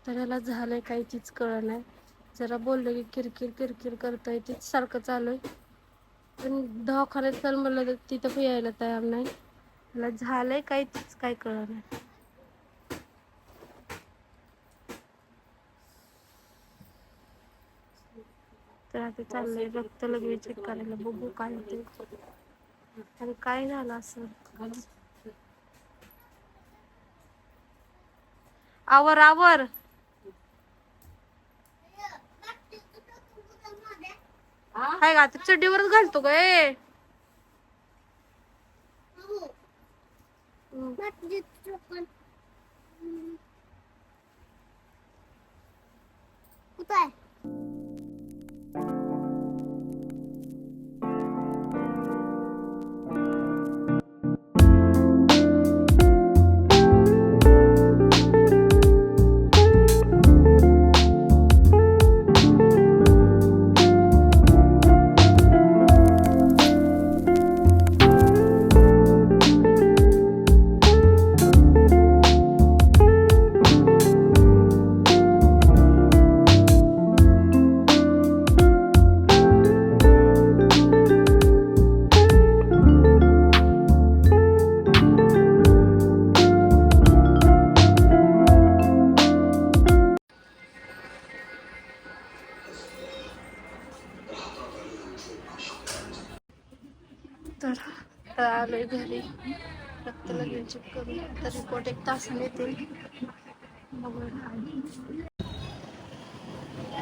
तर याला झालंय काही तीच कळ नाही. जरा बोललं की किरकिर किरकिर करताय, तीच सारखं चालू आहे. पण दवाखान्यात चल म्हणलं तर तिथं पण यायला तयार नाही. याला झालंय काही तीच काय कळ नाही. तर आता चाललंय रक्त लगेच चेक करायला, बघू काय होते आणि काय झालं असं. आवर आवर. काय का चड्डीवरच घालतो ग. कुठे तर आलोय घरी. रक्त लगेच चेक करून तर रिपोर्ट 1 तासाने येतील.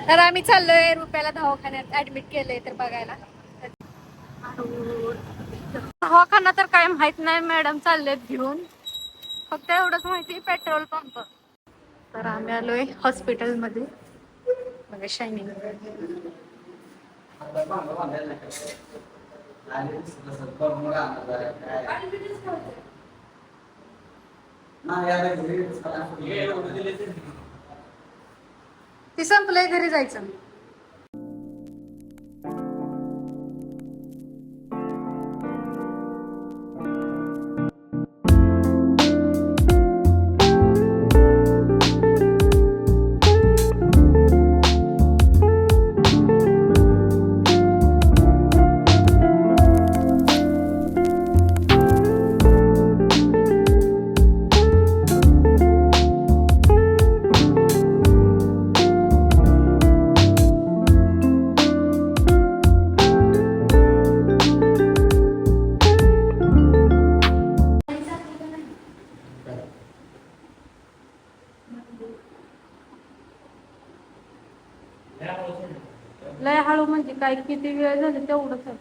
तर आम्ही चाललोय रुपयाला दवाखान्यात ऍडमिट केलंय तर बघायला. दवाखाना तर काय माहित नाही, मॅडम चाललेत घेऊन. फक्त एवढंच माहिती पेट्रोल पंप. तर आम्ही आलोय हॉस्पिटल मध्ये. बघा शायनिंग. ती संपलंय, घरी जायचं. लय हळू म्हणजे काय, किती वेळ झाली तेवढंच आहे.